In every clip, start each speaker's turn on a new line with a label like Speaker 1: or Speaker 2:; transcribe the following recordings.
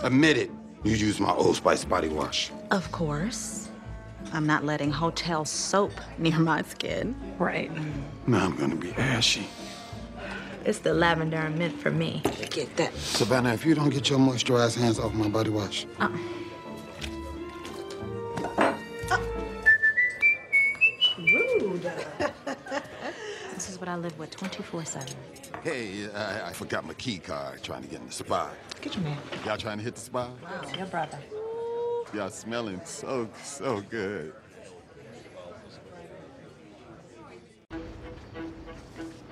Speaker 1: Admit it. You used my Old Spice body wash.
Speaker 2: Of course. I'm not letting hotel soap near my skin.
Speaker 3: Right.
Speaker 1: Now I'm gonna be ashy.
Speaker 2: It's the lavender and mint for me. Get that.
Speaker 1: Savannah, if you don't get your moisturized hands off my body wash.
Speaker 2: Rude. This is what I live with 24/7.
Speaker 1: Hey, I forgot my key card trying to get in the spa.
Speaker 3: Get your man.
Speaker 1: Y'all trying to hit the spa?
Speaker 2: Wow, your brother.
Speaker 1: Y'all smelling so good.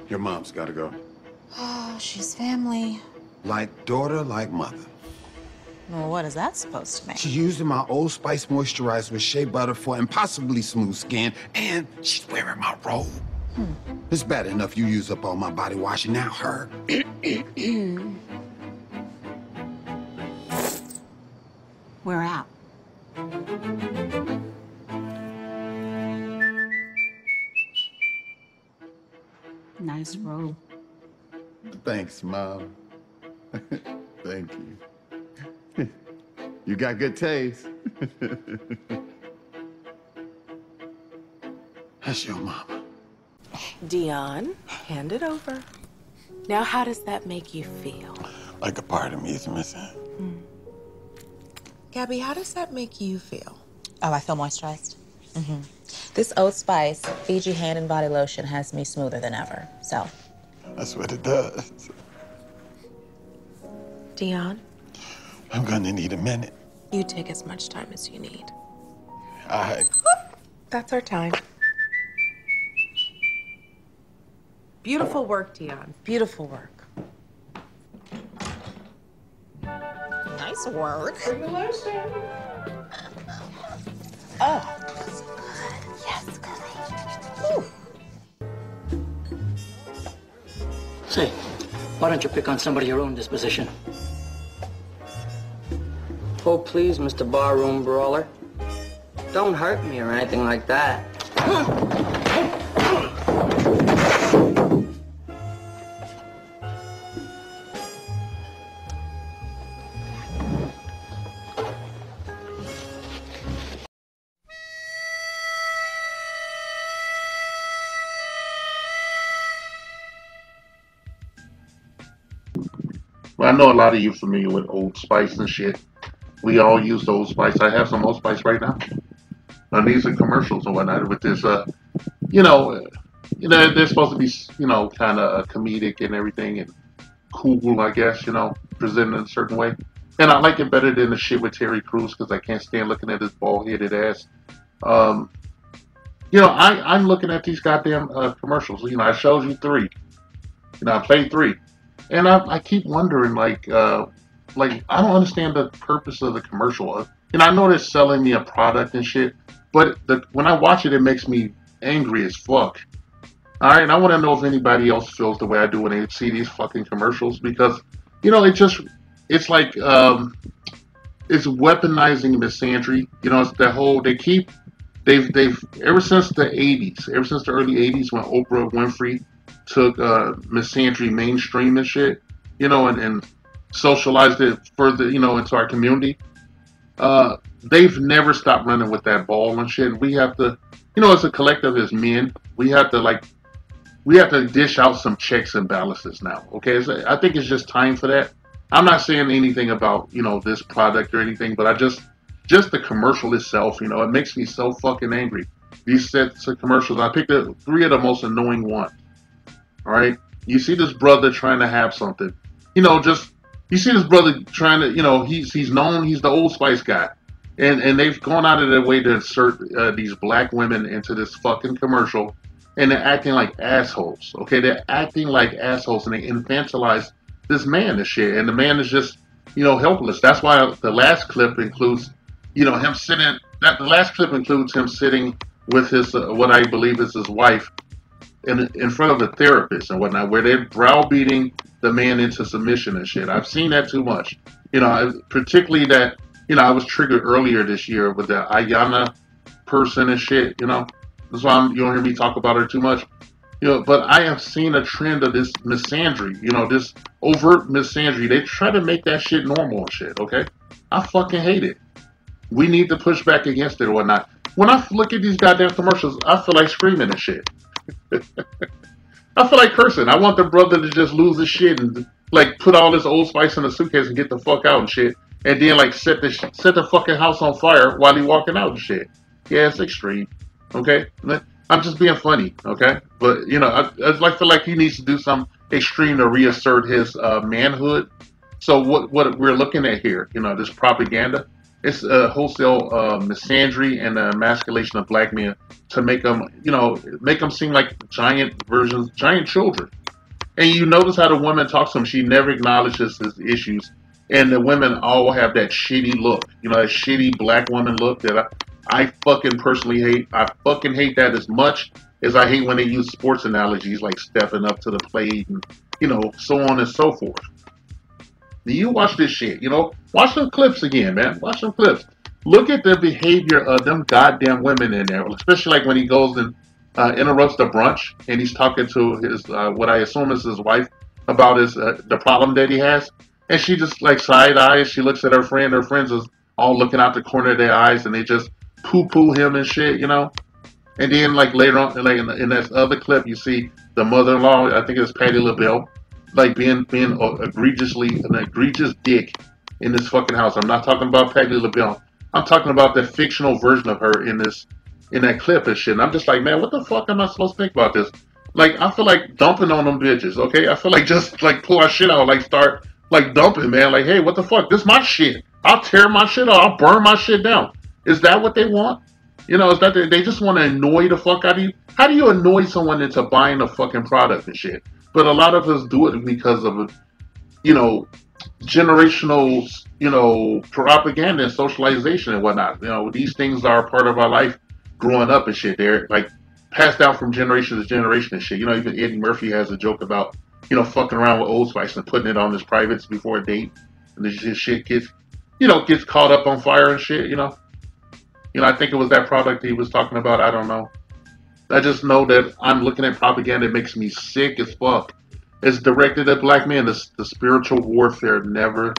Speaker 1: Your mom's gotta go.
Speaker 2: Oh, she's family.
Speaker 1: Like daughter, like mother.
Speaker 2: Well, what is that supposed to mean?
Speaker 1: She's using my Old Spice moisturizer with shea butter for impossibly smooth skin, and she's wearing my robe. It's bad enough you use up all my body wash, and now her.
Speaker 2: We're out. Nice robe.
Speaker 1: Thanks, Mom. Thank you. You got good taste. That's your mama.
Speaker 3: Dion, hand it over. Now, how does that make you feel?
Speaker 1: Like a part of me is missing.
Speaker 3: Gabby, how does that make you feel?
Speaker 2: Oh, I feel moisturized. This Old Spice Fiji hand and body lotion has me smoother than ever. So.
Speaker 1: That's what it does.
Speaker 3: Dion,
Speaker 1: I'm gonna need a minute.
Speaker 3: you take as much time as you need.
Speaker 1: All right.
Speaker 3: That's our time. Beautiful work, Dion. Beautiful work.
Speaker 2: Nice work. Oh. Yes, girl.
Speaker 4: Say, why don't you pick on somebody your own disposition? Oh, please, Mr. Barroom Brawler. Don't hurt me or anything like that.
Speaker 5: I know a lot of you familiar with Old Spice and shit. We all use Old Spice. I have some Old Spice right now. Now these are commercials and whatnot with this, they're supposed to be, kind of comedic and everything and cool, I guess, presented in a certain way. And I like it better than the shit with Terry Crews because I can't stand looking at his bald-headed ass. I'm looking at these goddamn commercials. I showed you 3. I played 3. And I keep wondering, I don't understand the purpose of the commercial. I know they're selling me a product and shit, but when I watch it, it makes me angry as fuck. All right, and I want to know if anybody else feels the way I do when they see these fucking commercials because, it's like it's weaponizing misandry. It's the whole they've ever since the 80s, ever since the early 80s when Oprah Winfrey took misandry mainstream and shit, and socialized it further, into our community. They've never stopped running with that ball and shit. We have to, as a collective, as men, we have to dish out some checks and balances now. Okay, I think it's just time for that. I'm not saying anything about this product or anything, but just the commercial itself, it makes me so fucking angry. These sets of commercials, I picked 3 of the most annoying ones. All right, you see this brother trying to have something, you see this brother trying to, he's known, he's the Old Spice guy, and they've gone out of their way to insert these black women into this fucking commercial, and they're acting like assholes. Okay, they're acting like assholes, and they infantilize this man and shit, and the man is just, helpless. That's why the last clip includes, him sitting. The last clip includes him sitting with his what I believe is his wife. In front of a therapist and whatnot, where they're browbeating the man into submission and shit. I've seen that too much. Particularly that, I was triggered earlier this year with the Ayana person and shit, That's why you don't hear me talk about her too much. But I have seen a trend of this misandry. This overt misandry. They try to make that shit normal and shit. Okay, I fucking hate it. We need to push back against it or whatnot. When I look at these goddamn commercials, I feel like screaming and shit. I feel like cursing. I want the brother to just lose his shit and like put all this Old Spice in a suitcase and get the fuck out and shit, and then like set the fucking house on fire while he walking out and shit. Yeah, it's extreme. Okay, I'm just being funny. Okay, but I feel like he needs to do some extreme to reassert his manhood. So what we're looking at here, this propaganda, it's wholesale misandry and emasculation of black men to make them seem like giant versions, giant children. And you notice how the woman talks to him; she never acknowledges his issues, and the women all have that shitty look, that shitty black woman look that I fucking personally hate. I fucking hate that as much as I hate when they use sports analogies like stepping up to the plate and so on and so forth. You watch this shit, watch some clips again, man. Watch some clips. Look at the behavior of them goddamn women in there, especially like when he goes and interrupts the brunch and he's talking to his, what I assume is his wife, about his the problem that he has. And she just like side eyes. She looks at her friend. Her friends is all looking out the corner of their eyes and they just poo him and shit, And then like later on, like in this other clip, you see the mother-in-law, I think it's Patti LaBelle, like being an egregious dick in this fucking house. I'm not talking about Patti LaBelle. I'm talking about the fictional version of her in that clip and shit. And I'm just like, man, what the fuck am I supposed to think about this? Like, I feel like dumping on them bitches, okay? I feel like just like pull our shit out, like start like dumping, man. Like, hey, what the fuck? This is my shit. I'll tear my shit out. I'll burn my shit down. Is that what they want? Is that they just want to annoy the fuck out of you? How do you annoy someone into buying a fucking product and shit? But a lot of us do it because of, generational, propaganda and socialization and whatnot. These things are part of our life growing up and shit. They're like passed down from generation to generation and shit. Even Eddie Murphy has a joke about, fucking around with Old Spice and putting it on his privates before a date. And this shit gets caught up on fire and shit, I think it was that product he was talking about. I don't know. I just know that I'm looking at propaganda. It makes me sick as fuck. It's directed at black men. The spiritual warfare never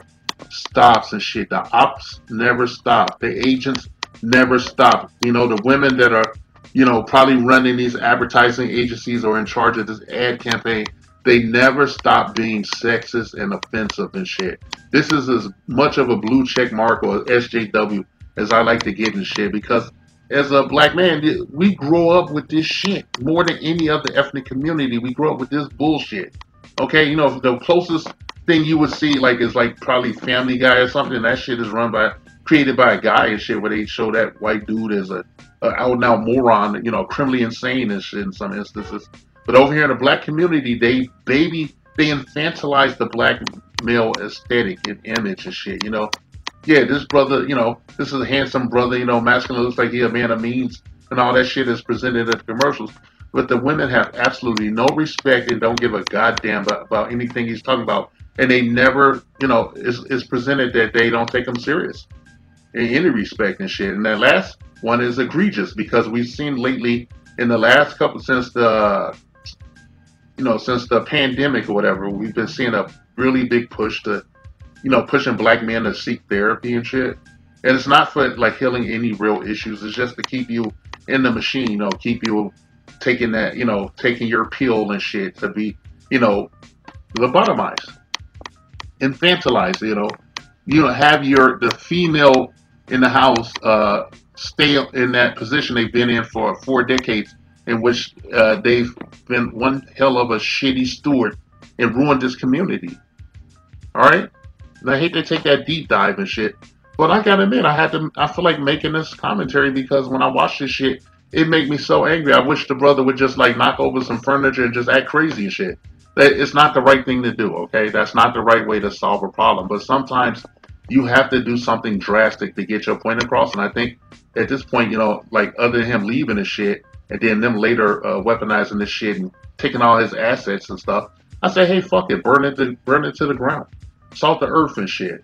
Speaker 5: stops and shit. The ops never stop. The agents never stop. The women that are, probably running these advertising agencies or in charge of this ad campaign, they never stop being sexist and offensive and shit. This is as much of a blue check mark or SJW as I like to get in shit, because as a black man, we grow up with this shit more than any other ethnic community. We grow up with this bullshit. Okay, the closest thing you would see like is like probably Family Guy or something. That shit is created by a guy and shit, where they show that white dude as a out and out moron, criminally insane and shit in some instances. But over here in the black community, they infantilize the black male aesthetic and image and shit. Yeah, this brother, this is a handsome brother, masculine, looks like he a man of means, and all that shit is presented in the commercials. But the women have absolutely no respect and don't give a goddamn about anything he's talking about. And they never, it's presented that they don't take him serious in any respect and shit. And that last one is egregious, because we've seen lately in the last couple, since the pandemic or whatever, we've been seeing a really big push to, pushing black men to seek therapy and shit. And it's not for like healing any real issues. It's just to keep you in the machine, keep you taking that, taking your pill and shit to be, lobotomized, infantilized, have the female in the house stay in that position they've been in for 4 decades, in which they've been one hell of a shitty steward and ruined this community. All right? And I hate to take that deep dive and shit, but I gotta admit, I feel like making this commentary, because when I watch this shit, it make me so angry. I wish the brother would just like knock over some furniture and just act crazy and shit. It's not the right thing to do, okay? That's not the right way to solve a problem. But sometimes you have to do something drastic to get your point across. And I think at this point, like other than him leaving the shit and then them later weaponizing this shit and taking all his assets and stuff, I say, hey, fuck it, burn it to the ground. Salt the earth and shit.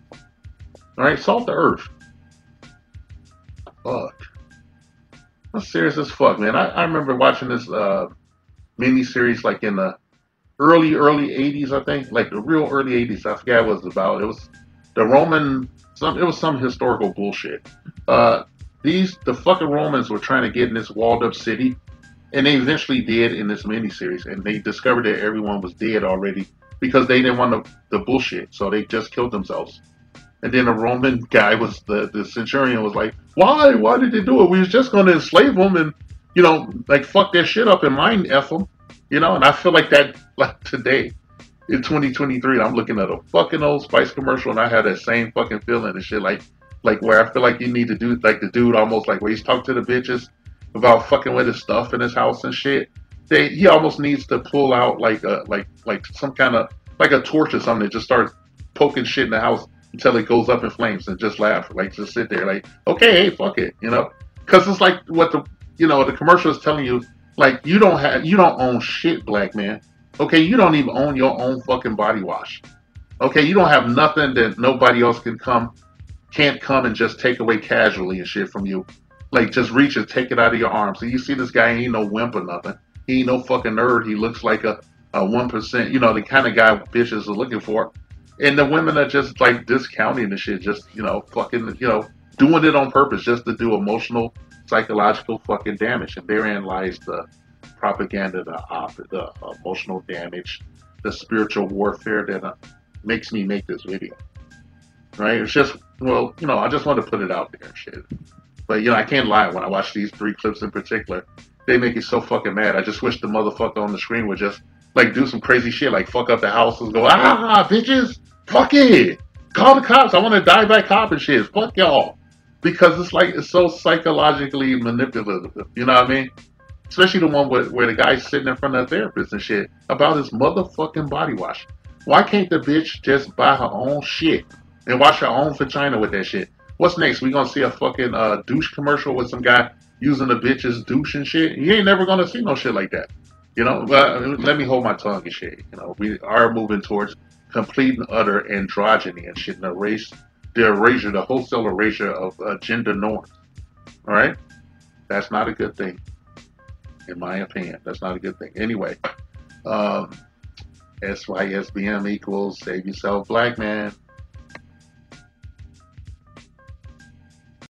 Speaker 5: All right, salt the earth. Fuck. I'm serious as fuck, man. I remember watching this mini series like in the early 80s, I think, like the real early 80s. I forgot what it was about. It was the Roman. It was some historical bullshit. Uh, the fucking Romans were trying to get in this walled up city, and they eventually did in this miniseries, and they discovered that everyone was dead already because they didn't want the bullshit, so they just killed themselves. And then the Roman guy was the centurion was like, why? Why did they do it? We was just going to enslave them and, like fuck their shit up and mind F them, And I feel like that, like today in 2023, I'm looking at a fucking Old Spice commercial and I had that same fucking feeling and shit. Like where I feel like you need to do, like the dude almost like where he's talking to the bitches about fucking with his stuff in his house and shit. He almost needs to pull out like some kind of like a torch or something and just start poking shit in the house until it goes up in flames and just laugh, like just sit there, like okay, hey, fuck it, because it's like what the commercial is telling you, like you don't own shit, black man. Okay, you don't even own your own fucking body wash. Okay, you don't have nothing that nobody else can't come and just take away casually and shit from you. Like just reach and take it out of your arms. And you see this guy, he ain't no wimp or nothing. He ain't no fucking nerd. He looks like a 1%, the kind of guy bitches are looking for. And the women are just like discounting the shit, just, fucking, doing it on purpose just to do emotional, psychological fucking damage. And therein lies the propaganda, the emotional damage, the spiritual warfare that makes me make this video. Right? It's just, I just want to put it out there and shit. But, I can't lie. When I watch these 3 clips in particular, they make me so fucking mad. I just wish the motherfucker on the screen would just, like, do some crazy shit, like fuck up the houses, go, bitches, fuck it. Call the cops. I want to die by cop and shit. Fuck y'all. Because it's so psychologically manipulative. You know what I mean? Especially the one where the guy's sitting in front of a therapist and shit about his motherfucking body wash. Why can't the bitch just buy her own shit and wash her own vagina with that shit? What's next? We gonna see a fucking douche commercial with some guy using a bitch's douche and shit? You ain't never gonna see no shit like that. Let me hold my tongue and shit. We are moving towards complete and utter androgyny and shit, the wholesale erasure of gender norms. All right? That's not a good thing. In my opinion, that's not a good thing. Anyway, SYSBM equals save yourself, black man.